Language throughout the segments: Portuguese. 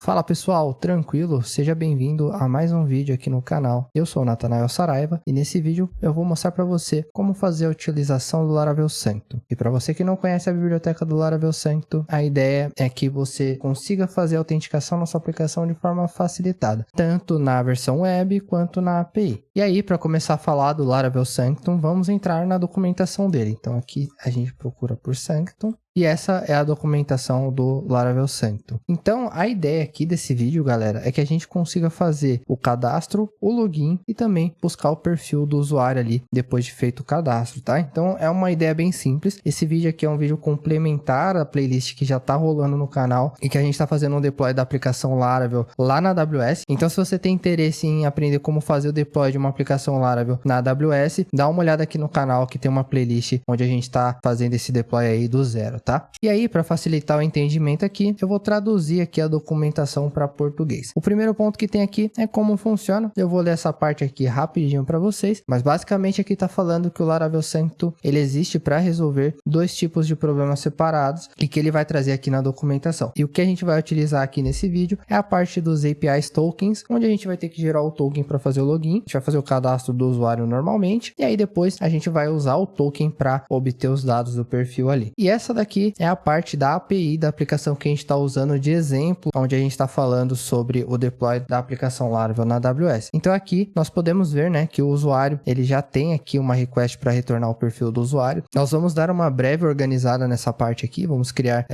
Fala pessoal, tranquilo? Seja bem-vindo a mais um vídeo aqui no canal. Eu sou o Natanael Saraiva e nesse vídeo eu vou mostrar para você como fazer a utilização do Laravel Sanctum. E para você que não conhece a biblioteca do Laravel Sanctum, a ideia é que você consiga fazer a autenticação na sua aplicação de forma facilitada, tanto na versão web quanto na API. E aí, para começar a falar do Laravel Sanctum, vamos entrar na documentação dele. Então aqui a gente procura por Sanctum. E essa é a documentação do Laravel Sanctum. Então, a ideia aqui desse vídeo, galera, é que a gente consiga fazer o cadastro, o login e também buscar o perfil do usuário ali depois de feito o cadastro, tá? Então, é uma ideia bem simples. Esse vídeo aqui é um vídeo complementar à playlist que já tá rolando no canal e que a gente tá fazendo um deploy da aplicação Laravel lá na AWS. Então, se você tem interesse em aprender como fazer o deploy de uma aplicação Laravel na AWS, dá uma olhada aqui no canal que tem uma playlist onde a gente tá fazendo esse deploy aí do zero, tá? E aí, para facilitar o entendimento aqui, eu vou traduzir aqui a documentação para português. O primeiro ponto que tem aqui é como funciona. Eu vou ler essa parte aqui rapidinho para vocês, mas basicamente aqui está falando que o Laravel Sanctum ele existe para resolver dois tipos de problemas separados e que ele vai trazer aqui na documentação. E o que a gente vai utilizar aqui nesse vídeo é a parte dos APIs tokens, onde a gente vai ter que gerar o token para fazer o login. A gente vai fazer o cadastro do usuário normalmente e aí depois a gente vai usar o token para obter os dados do perfil ali. E essa daqui é a parte da API da aplicação que a gente está usando de exemplo, onde a gente está falando sobre o deploy da aplicação Laravel na AWS. Então aqui nós podemos ver, né, que o usuário ele já tem aqui uma request para retornar o perfil do usuário. Nós vamos dar uma breve organizada nessa parte aqui, vamos criar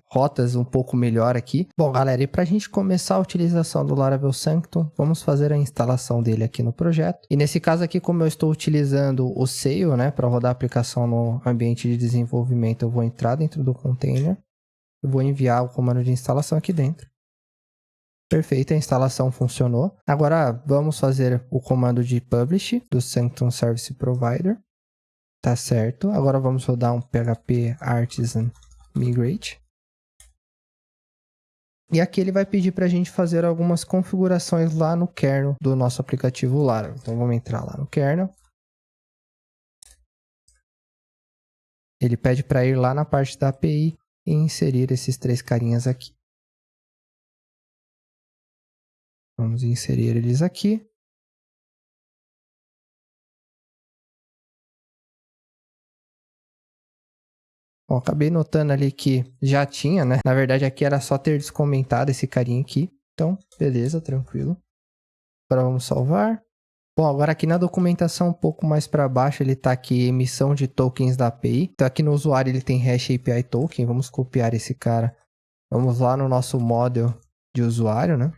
rotas um pouco melhor aqui. Bom, galera, e para a gente começar a utilização do Laravel Sanctum, vamos fazer a instalação dele aqui no projeto. E nesse caso aqui, como eu estou utilizando o Sail, né, para rodar a aplicação no ambiente de desenvolvimento, eu vou entrar dentro do container, eu vou enviar o comando de instalação aqui dentro. Perfeito, a instalação funcionou. Agora vamos fazer o comando de publish do Sanctum Service Provider. Tá certo. Agora vamos rodar um PHP Artisan Migrate. E aqui ele vai pedir para a gente fazer algumas configurações lá no kernel do nosso aplicativo Laravel. Então vamos entrar lá no kernel. Ele pede para ir lá na parte da API e inserir esses três carinhas aqui. Vamos inserir eles aqui. Bom, acabei notando ali que já tinha, né? Na verdade, aqui era só ter descomentado esse carinha aqui. Então, beleza, tranquilo. Agora vamos salvar. Bom, agora aqui na documentação um pouco mais para baixo, ele está aqui emissão de tokens da API. Então aqui no usuário ele tem hash API token. Vamos copiar esse cara. Vamos lá no nosso model de usuário, né?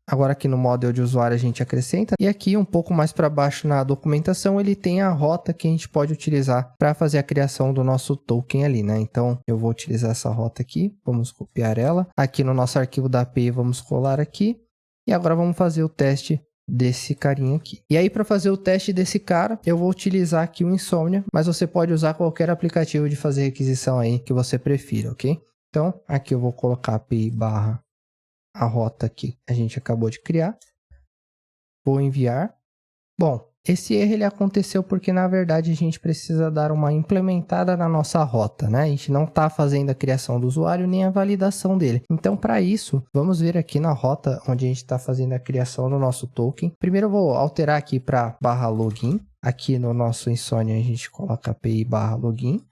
Agora aqui no model de usuário a gente acrescenta. E aqui um pouco mais para baixo na documentação ele tem a rota que a gente pode utilizar para fazer a criação do nosso token ali, né? Então eu vou utilizar essa rota aqui. Vamos copiar ela. Aqui no nosso arquivo da API vamos colar aqui. E agora vamos fazer o teste desse carinha aqui. E aí para fazer o teste desse cara, eu vou utilizar aqui o Insomnia, mas você pode usar qualquer aplicativo de fazer requisição aí que você prefira, ok? Então aqui eu vou colocar API barra a rota aqui a gente acabou de criar. Vou enviar. Bom, esse erro ele aconteceu porque na verdade a gente precisa dar uma implementada na nossa rota, né? A gente não está fazendo a criação do usuário nem a validação dele. Então para isso, vamos ver aqui na rota onde a gente está fazendo a criação do nosso token. Primeiro eu vou alterar aqui para /login. Aqui no nosso Insomnia a gente coloca API /login.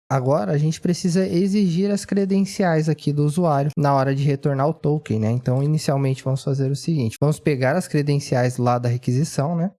Agora a gente precisa exigir as credenciais aqui do usuário na hora de retornar o token, né? Então, inicialmente vamos fazer o seguinte, vamos pegar as credenciais lá da requisição, né?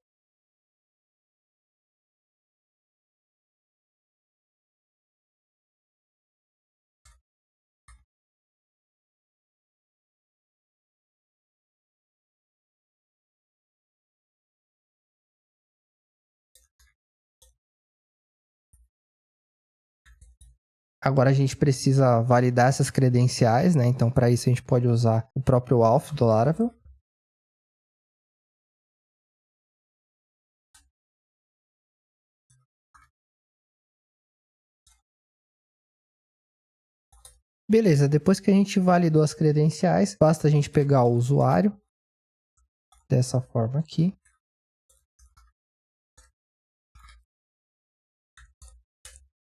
Agora a gente precisa validar essas credenciais, né? Então, para isso a gente pode usar o próprio auth do Laravel. Beleza, depois que a gente validou as credenciais, basta a gente pegar o usuário dessa forma aqui.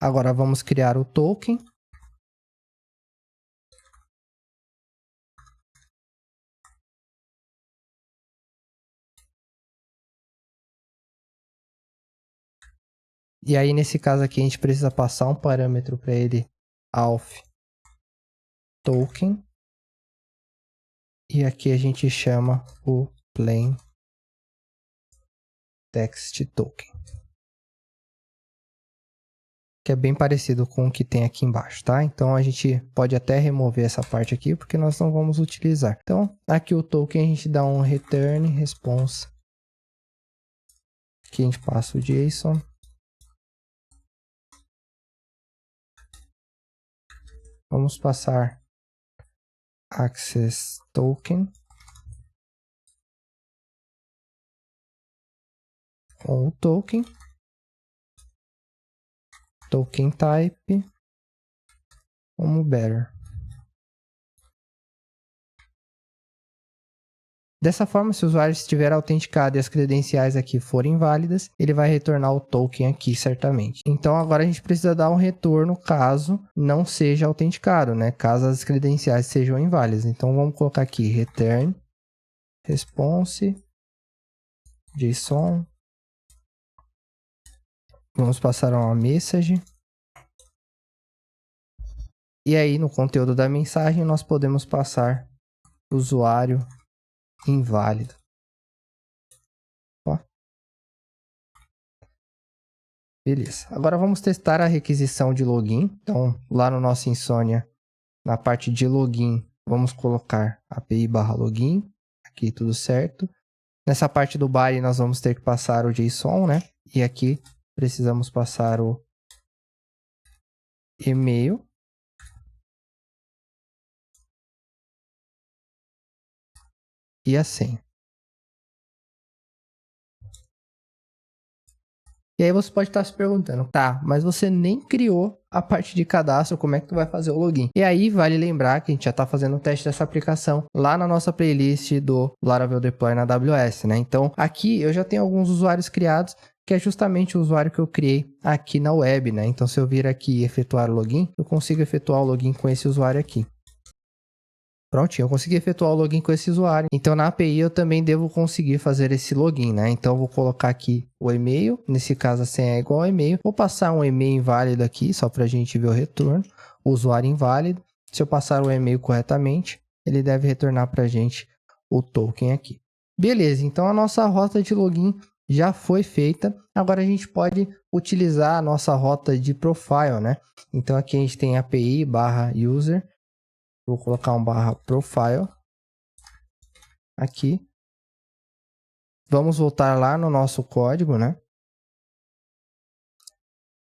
Agora vamos criar o token. E aí, nesse caso aqui, a gente precisa passar um parâmetro para ele, auth token. E aqui a gente chama o plain text token, que é bem parecido com o que tem aqui embaixo, tá? Então a gente pode até remover essa parte aqui, porque nós não vamos utilizar. Então, aqui o token a gente dá um return response. Aqui a gente passa o JSON. Vamos passar access token com o token type como bearer. Dessa forma, se o usuário estiver autenticado e as credenciais aqui forem válidas, ele vai retornar o token aqui, certamente. Então, agora a gente precisa dar um retorno caso não seja autenticado, né? Caso as credenciais sejam inválidas. Então, vamos colocar aqui return response JSON. Vamos passar uma message. E aí, no conteúdo da mensagem, nós podemos passar usuário inválido. Ó. Beleza. Agora vamos testar a requisição de login. Então, lá no nosso Insomnia, na parte de login, vamos colocar API/login. Aqui tudo certo. Nessa parte do body, nós vamos ter que passar o JSON, né? E aqui precisamos passar o e-mail. E a senha. E aí você pode estar se perguntando, tá, mas você nem criou a parte de cadastro, como é que tu vai fazer o login? E aí vale lembrar que a gente já está fazendo o teste dessa aplicação lá na nossa playlist do Laravel Deploy na AWS, né? Então aqui eu já tenho alguns usuários criados, que é justamente o usuário que eu criei aqui na web, né? Então se eu vir aqui e efetuar o login, eu consigo efetuar o login com esse usuário aqui. Prontinho, eu consegui efetuar o login com esse usuário. Então, na API, eu também devo conseguir fazer esse login, né? Então, eu vou colocar aqui o e-mail. Nesse caso, a senha é igual ao e-mail. Vou passar um e-mail inválido aqui, só para a gente ver o retorno. O usuário inválido. Se eu passar o e-mail corretamente, ele deve retornar para a gente o token aqui. Beleza, então a nossa rota de login já foi feita. Agora, a gente pode utilizar a nossa rota de profile, né? Então, aqui a gente tem API/user. Vou colocar um /profile aqui. Vamos voltar lá no nosso código, né?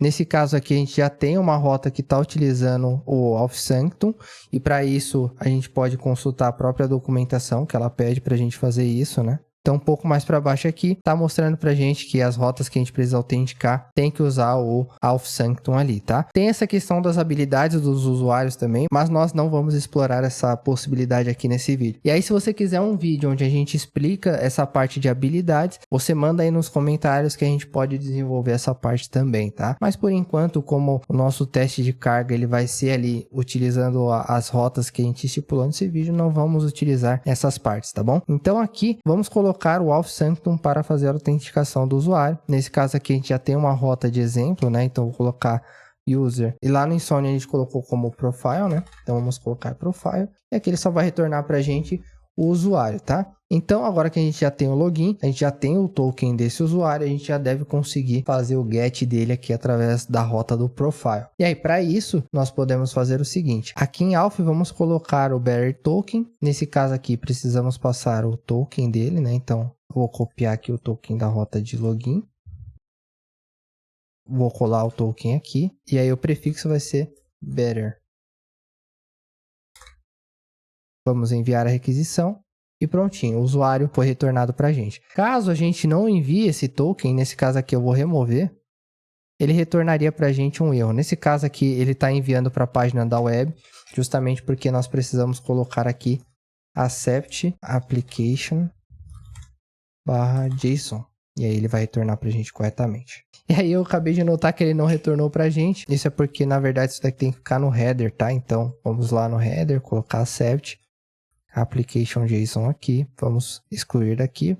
Nesse caso aqui, a gente já tem uma rota que está utilizando o auth sanctum. E para isso, a gente pode consultar a própria documentação, que ela pede para a gente fazer isso, né? Então, um pouco mais para baixo aqui, está mostrando para a gente que as rotas que a gente precisa autenticar tem que usar o auth sanctum ali, tá? Tem essa questão das habilidades dos usuários também, mas nós não vamos explorar essa possibilidade aqui nesse vídeo. E aí, se você quiser um vídeo onde a gente explica essa parte de habilidades, você manda aí nos comentários que a gente pode desenvolver essa parte também, tá? Mas por enquanto, como o nosso teste de carga ele vai ser ali utilizando as rotas que a gente estipulou nesse vídeo, não vamos utilizar essas partes, tá bom? Então aqui, vamos colocar o auth sanctum para fazer a autenticação do usuário. Nesse caso aqui a gente já tem uma rota de exemplo, né? Então vou colocar user. E lá no Insomnia a gente colocou como profile, né? Então vamos colocar profile. E aqui ele só vai retornar para a gente o usuário, tá? Então agora que a gente já tem o login, a gente já tem o token desse usuário, a gente já deve conseguir fazer o get dele aqui através da rota do profile. E aí para isso nós podemos fazer o seguinte, aqui em auth vamos colocar o bearer token, nesse caso aqui precisamos passar o token dele, né? Então vou copiar aqui o token da rota de login, vou colar o token aqui e aí o prefixo vai ser bearer. Vamos enviar a requisição. E prontinho, o usuário foi retornado para a gente. Caso a gente não envie esse token, nesse caso aqui eu vou remover, ele retornaria para a gente um erro. Nesse caso aqui, ele está enviando para a página da web, justamente porque nós precisamos colocar aqui accept application /json. E aí ele vai retornar para a gente corretamente. E aí eu acabei de notar que ele não retornou para a gente. Isso é porque, na verdade, isso daqui tem que ficar no header, tá? Então, vamos lá no header, colocar accept application JSON aqui, vamos excluir daqui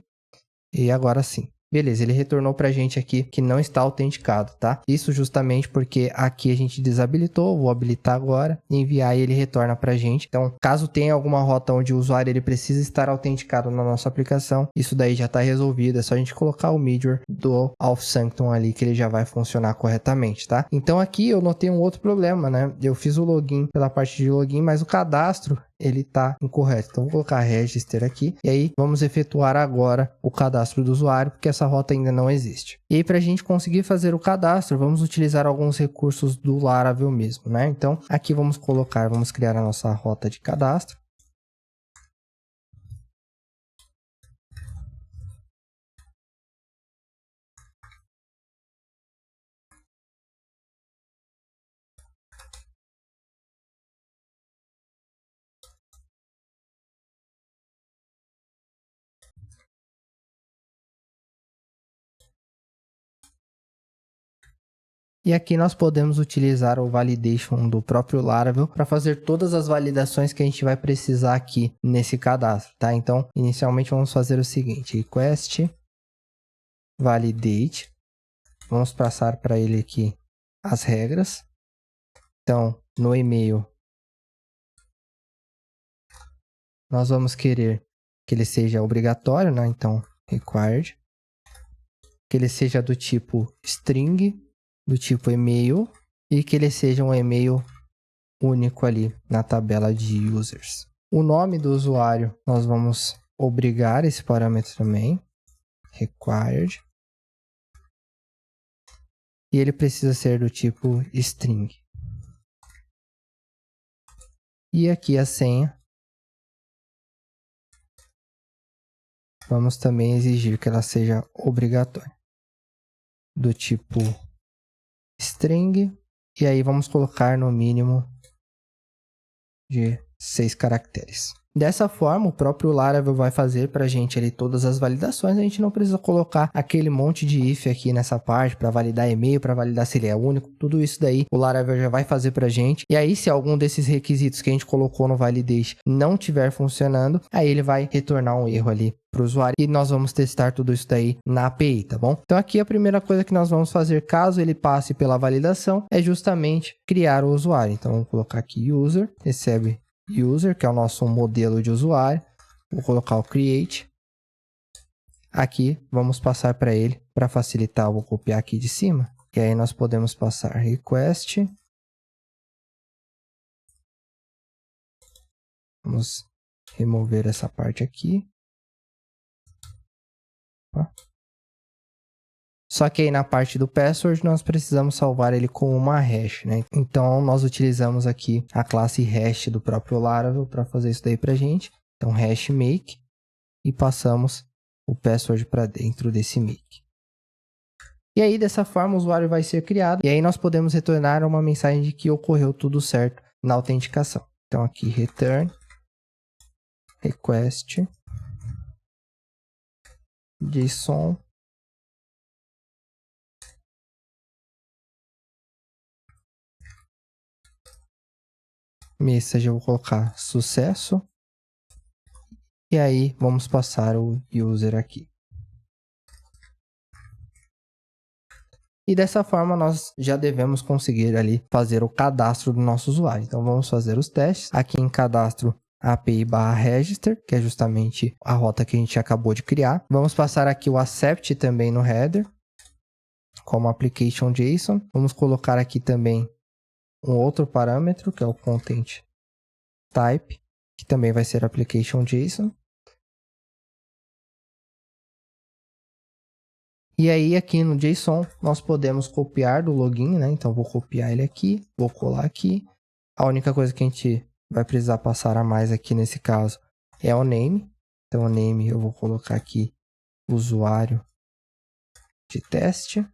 e agora sim. Beleza, ele retornou pra gente aqui que não está autenticado, tá? Isso justamente porque aqui a gente desabilitou, vou habilitar agora, enviar e ele retorna pra gente. Então, caso tenha alguma rota onde o usuário ele precisa estar autenticado na nossa aplicação, isso daí já está resolvido, é só a gente colocar o Midjourney do Auth Sanctum ali que ele já vai funcionar corretamente, tá? Então aqui eu notei um outro problema, né? Eu fiz o login pela parte de login, mas o cadastro ele tá incorreto. Então vou colocar register aqui e aí vamos efetuar agora o cadastro do usuário, porque essa rota ainda não existe. E aí para a gente conseguir fazer o cadastro, vamos utilizar alguns recursos do Laravel mesmo, né? Então aqui vamos criar a nossa rota de cadastro. E aqui nós podemos utilizar o validation do próprio Laravel para fazer todas as validações que a gente vai precisar aqui nesse cadastro, tá? Então, inicialmente vamos fazer o seguinte, request validate. Vamos passar para ele aqui as regras. Então, no e-mail, nós vamos querer que ele seja obrigatório, né? Então, required. Que ele seja do tipo string, do tipo e-mail, e que ele seja um e-mail único ali na tabela de users. O nome do usuário, nós vamos obrigar esse parâmetro também, required. E ele precisa ser do tipo string. E aqui a senha, vamos também exigir que ela seja obrigatória, do tipo string, e aí vamos colocar no mínimo de 6 caracteres. Dessa forma, o próprio Laravel vai fazer para a gente ali todas as validações. A gente não precisa colocar aquele monte de if aqui nessa parte para validar e-mail, para validar se ele é único. Tudo isso daí o Laravel já vai fazer para a gente. E aí, se algum desses requisitos que a gente colocou no validation não estiver funcionando, aí ele vai retornar um erro ali para o usuário. E nós vamos testar tudo isso daí na API, tá bom? Então aqui a primeira coisa que nós vamos fazer, caso ele passe pela validação, é justamente criar o usuário. Então vamos colocar aqui user, recebe user, que é o nosso modelo de usuário. Vou colocar o create. Aqui vamos passar para ele, para facilitar, eu vou copiar aqui de cima. E aí nós podemos passar request. Vamos remover essa parte aqui. Só que aí na parte do password nós precisamos salvar ele com uma hash, né? Então nós utilizamos aqui a classe hash do próprio Laravel para fazer isso daí pra gente. Então hash make e passamos o password para dentro desse make. E aí dessa forma o usuário vai ser criado e aí nós podemos retornar uma mensagem de que ocorreu tudo certo na autenticação. Então aqui return request JSON message, eu vou colocar sucesso. E aí vamos passar o user aqui. E dessa forma nós já devemos conseguir ali fazer o cadastro do nosso usuário. Então vamos fazer os testes. Aqui em cadastro API/register, que é justamente a rota que a gente acabou de criar. Vamos passar aqui o accept também no header, como application JSON. Vamos colocar aqui também um outro parâmetro, que é o content type, que também vai ser application JSON. E aí aqui no JSON nós podemos copiar do login, né? Então vou copiar ele aqui, vou colar aqui. A única coisa que a gente vai precisar passar a mais aqui nesse caso é o name. Então o name eu vou colocar aqui usuário de teste.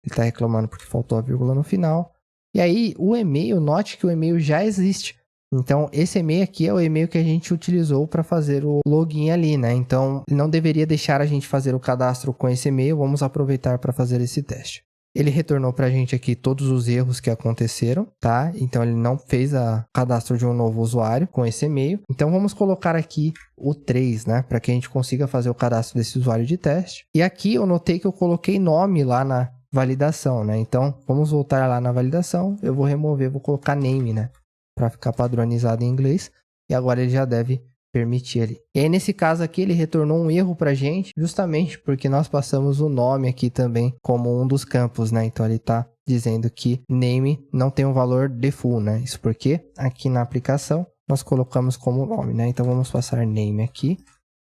Ele está reclamando porque faltou a vírgula no final. E aí o e-mail, note que o e-mail já existe. Então esse e-mail aqui é o e-mail que a gente utilizou para fazer o login ali, né? Então ele não deveria deixar a gente fazer o cadastro com esse e-mail. Vamos aproveitar para fazer esse teste. Ele retornou pra gente aqui todos os erros que aconteceram, tá? Então ele não fez o cadastro de um novo usuário com esse e-mail. Então vamos colocar aqui o 3, né? Para que a gente consiga fazer o cadastro desse usuário de teste. E aqui eu notei que eu coloquei nome lá na validação, né? Então vamos voltar lá na validação. Eu vou remover, vou colocar name, né? Para ficar padronizado em inglês. E agora ele já deve permitir ali. E aí nesse caso aqui ele retornou um erro pra gente, justamente porque nós passamos o nome aqui também como um dos campos, né? Então ele tá dizendo que name não tem um valor default, né? Isso porque aqui na aplicação nós colocamos como nome, né? Então vamos passar name aqui.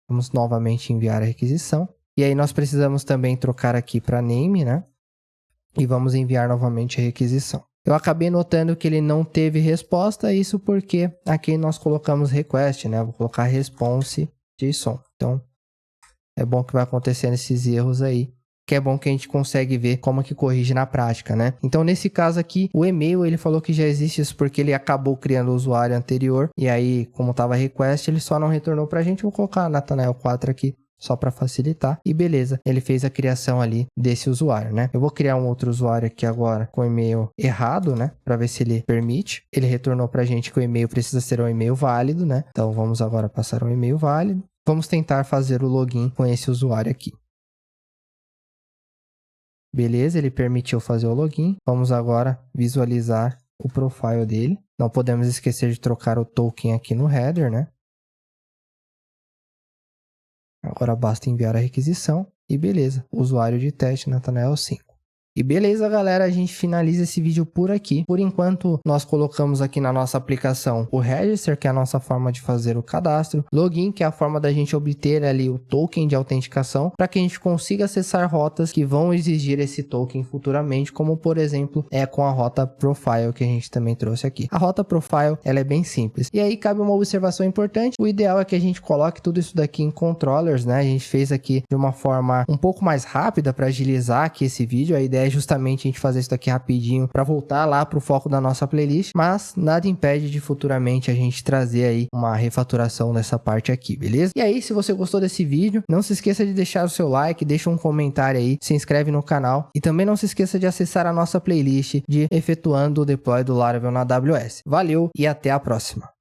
Vamos novamente enviar a requisição. E aí nós precisamos também trocar aqui para name, né? E vamos enviar novamente a requisição. Eu acabei notando que ele não teve resposta, isso porque aqui nós colocamos request, né? Vou colocar response JSON. Então, é bom que vai acontecendo esses erros aí, que é bom que a gente consegue ver como que corrige na prática, né? Então, nesse caso aqui, o e-mail, ele falou que já existe isso porque ele acabou criando o usuário anterior, e aí, como estava request, ele só não retornou pra gente. Vou colocar Nathanael 4 aqui, só para facilitar. E beleza, ele fez a criação ali desse usuário, né? Eu vou criar um outro usuário aqui agora com e-mail errado, né? Para ver se ele permite. Ele retornou para a gente que o e-mail precisa ser um e-mail válido, né? Então vamos agora passar um e-mail válido. Vamos tentar fazer o login com esse usuário aqui. Beleza, ele permitiu fazer o login. Vamos agora visualizar o profile dele. Não podemos esquecer de trocar o token aqui no header, né? Agora basta enviar a requisição e beleza, usuário de teste Nathanael 5. E beleza, galera, a gente finaliza esse vídeo por aqui. Por enquanto, nós colocamos aqui na nossa aplicação o Register, que é a nossa forma de fazer o cadastro, Login, que é a forma da gente obter ali o token de autenticação, para que a gente consiga acessar rotas que vão exigir esse token futuramente, como por exemplo, é com a rota Profile, que a gente também trouxe aqui. A rota Profile, ela é bem simples. E aí cabe uma observação importante, o ideal é que a gente coloque tudo isso daqui em controllers, né? A gente fez aqui de uma forma um pouco mais rápida para agilizar aqui esse vídeo. A ideia é justamente a gente fazer isso daqui rapidinho para voltar lá para o foco da nossa playlist, mas nada impede de futuramente a gente trazer aí uma refaturação dessa parte aqui, beleza? E aí, se você gostou desse vídeo, não se esqueça de deixar o seu like, deixa um comentário aí, se inscreve no canal e também não se esqueça de acessar a nossa playlist de efetuando o deploy do Laravel na AWS. Valeu e até a próxima!